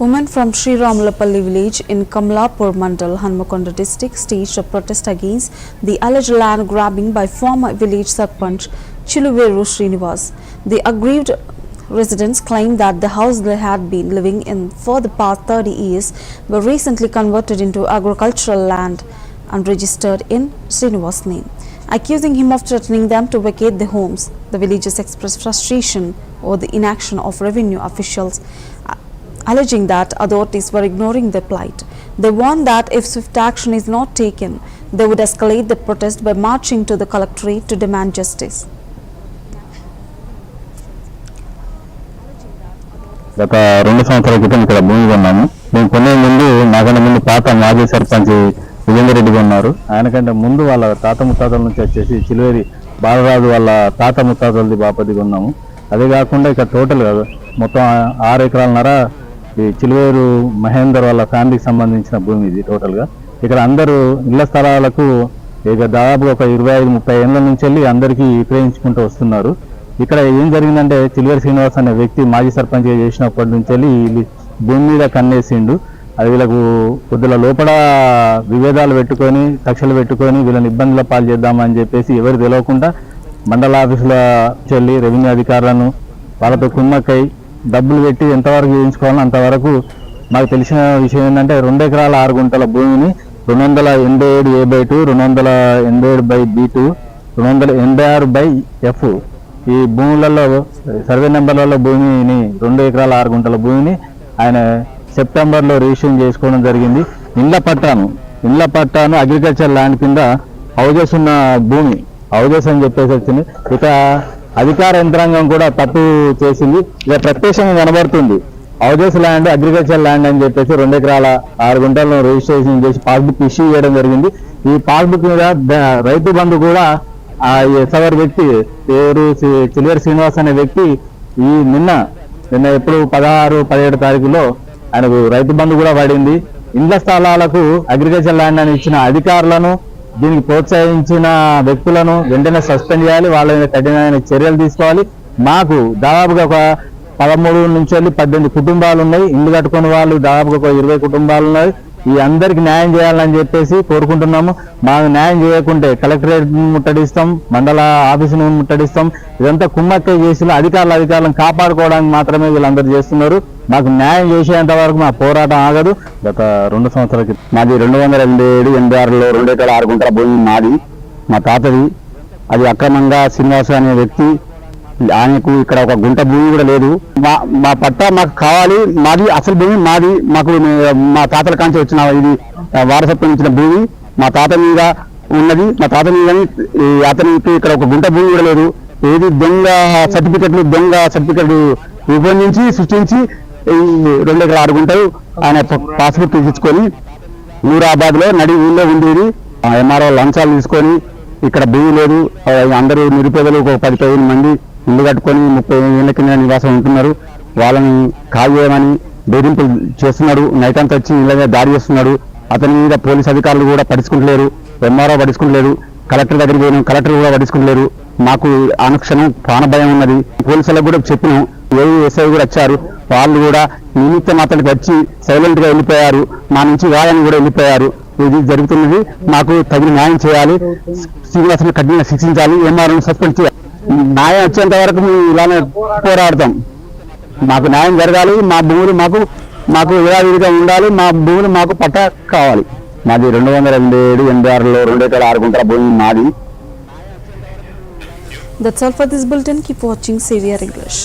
Women from Sri Ramulapalli village in Kamlapur Mandal, Hanmakonda district staged a protest against the alleged land grabbing by former village Sarpanch Chiluveru Srinivas. The aggrieved residents claim that the house they had been living in for the past 30 years were recently converted into agricultural land and registered in Srinivas' name, accusing him of threatening them to vacate the homes. The villagers expressed frustration over the inaction of revenue officials, alleging that authorities were ignoring their plight. They warned that if swift action is not taken, they would escalate the protest by marching to the collectorate to demand justice. గత 2 సంవత్సరాల క్రితం ఇక్కడ భూమి కొన్నాము. మేము కొనే ముందు నాకన్నా ముందు పాత మాజీ సర్పంచ్ విజేందర్ రెడ్డి కొన్నారు. ఆయనకంటే ముందు వాళ్ళ తాత ముత్తాతల నుంచి వచ్చేసి చిలువేరి బాలరాజు వాళ్ళ తాత ముత్తాతలది బాపది కొన్నాము. అదే కాకుండా ఇక్కడ టోటల్ మొత్తం 6 ఎకరాలన్నర ఈ చిలువేరు మహేందర్ వాళ్ళ ఫ్యామిలీకి సంబంధించిన భూమి ఇది టోటల్గా. ఇక్కడ అందరూ ఇళ్ల స్థలాలకు ఇక దాదాపుగా ఒక 25-30 ఏళ్ళ నుంచి వెళ్ళి అందరికీ విక్రయించుకుంటూ వస్తున్నారు. ఇక్కడ ఏం జరిగిందంటే చిలువేరు శ్రీనివాస్ అనే వ్యక్తి మాజీ సర్పంచ్ చేసినప్పటి నుంచి వెళ్ళి భూమి మీద కన్నేసిండు. అది వీళ్ళకు కొద్దిగా లోపల విభేదాలు పెట్టుకొని కక్షలు పెట్టుకొని వీళ్ళని ఇబ్బందుల పాలు చేద్దామని చెప్పేసి ఎవరు తెలియకుండా మండల ఆఫీసుల చెల్లి రెవెన్యూ అధికారులను వాళ్ళతో కుమ్మక్కై డబ్బులు పెట్టి ఎంతవరకు చేయించుకోవాలో అంతవరకు మాకు తెలిసిన విషయం ఏంటంటే 2 ఎకరాల 6 గుంటల భూమిని 287A/2, 287/B2, 286/F ఈ భూములలో సర్వే నెంబర్లలో భూమిని 2 ఎకరాల 6 గుంటల భూమిని ఆయన సెప్టెంబర్లో రిజిస్ట్రేషన్ చేసుకోవడం జరిగింది. ఇండ్ల పట్టాను అగ్రికల్చర్ ల్యాండ్ కింద హౌజెస్ ఉన్న భూమి హౌజెస్ అని చెప్పేసి వచ్చింది. ఇక అధికార యంత్రాంగం కూడా తప్పు చేసింది. ఇక ప్రత్యక్షంగా కనబడుతుంది హౌజెస్ ల్యాండ్ అగ్రికల్చర్ ల్యాండ్ అని చెప్పేసి 2 ఎకరాల 6 గుంటలను రిజిస్ట్రేషన్ చేసి పాస్బుక్ ఇష్యూ చేయడం జరిగింది. ఈ పాస్బుక్ మీద రైతు బంధు కూడా ఆ ఎస్ఆర్ వ్యక్తి పేరు చిలువేరు శ్రీనివాస్ అనే వ్యక్తి ఈ నిన్న ఎప్పుడు 16-17 తారీఖులో ఆయనకు రైతు బంధు కూడా పడింది. ఇండ్ల స్థలాలకు అగ్రికల్చర్ ల్యాండ్ అని ఇచ్చిన అధికారులను దీనికి ప్రోత్సహించిన వ్యక్తులను వెంటనే సస్పెండ్ చేయాలి. వాళ్ళ మీద కఠినమైన చర్యలు తీసుకోవాలి. మాకు దాదాపుగా ఒక 13 నుంచి 18 కుటుంబాలు ఉన్నాయి. ఇల్లు కట్టుకునే వాళ్ళు దాదాపుగా ఒక 20 కుటుంబాలు ఉన్నాయి. ఈ అందరికి న్యాయం చేయాలని చెప్పేసి కోరుకుంటున్నాము. మాకు న్యాయం చేయకుంటే కలెక్టరేట్ ముట్టడిస్తాం, మండల ఆఫీసును ముట్టడిస్తాం. ఇదంతా కుమ్మక్కై చేసి అధికారులను కాపాడుకోవడానికి మాత్రమే వీళ్ళందరూ చేస్తున్నారు. మాకు న్యాయం చేసేంత వరకు మా పోరాటం ఆగదు. గత 2 సంవత్సరాల క్రితం మాది 287-86లో 2 ఎకరాల 6 గుంటల భూమి మాది, మా తాతది. అది అక్రమంగా శ్రీనివాస అనే వ్యక్తి ఆయనకు ఇక్కడ ఒక గుంట భూమి కూడా లేదు. మా పట్టా మాకు కావాలి. మాది అసలు భూమి మాది. మాకు మా తాతల కాంచి వచ్చిన ఇది వారసత్వం ఇచ్చిన భూమి మా తాత మీద ఉన్నది. మా తాత మీద అతనికి ఇక్కడ ఒక గుంట భూమి కూడా లేదు. ఏది దొంగ సర్టిఫికెట్ రూపొందించి సృష్టించి 2 ఎకరాల 6 గుంటలు ఆయన పాస్బుక్ తీసుకొని నూరాబాద్ లో నడి ఊళ్ళో ఉండేది. ఎంఆర్ఓ లంచాలు తీసుకొని ఇక్కడ భూమి లేదు. అందరూ నిరుపేదలు ఒక 10-15 మంది ఇల్లు కట్టుకొని 30 ఏళ్ల కింద నివాసం ఉంటున్నారు. వాళ్ళని కాల్ చేయమని బెదిరింపులు చేస్తున్నాడు. నైట్ అంతా వచ్చి ఇళ్ళ దాడి చేస్తున్నాడు. అతని మీద పోలీస్ అధికారులు కూడా పట్టించుకుంటలేరు. ఎంఆర్ఓ పట్టించుకుంటలేరు. కలెక్టర్ దగ్గరికి పోయినాం, కలెక్టర్ కూడా పట్టించుకుంటలేరు. మాకు అనుక్షణం ప్రాణభయం ఉన్నది. పోలీసులకు కూడా చెప్పినాం. ఎస్ఐ కూడా వచ్చారు. వాళ్ళు కూడా నిమిత్తం అతనికి వచ్చి సైలెంట్ గా వెళ్ళిపోయారు. మా నుంచి వాయని కూడా వెళ్ళిపోయారు. ఇది జరుగుతున్నది. మాకు తగిన న్యాయం చేయాలి. శ్రీనివాసుని కఠినంగా శిక్షించాలి. ఎంఆర్ఓని సస్పెండ్ చేయాలి. న్యాయం వచ్చేంత వరకు మేము ఇలానే పోరాడతాం. మాకు న్యాయం జరగాలి. మా భూములు మాకు యథావిధిగా ఉండాలి. మా భూములు మాకు పట్టా కావాలి. మాది 287-86లో 2 ఎకరాల 6 గుంటల భూమి మాది. That's all for this bulletin. Keep watching CVR English.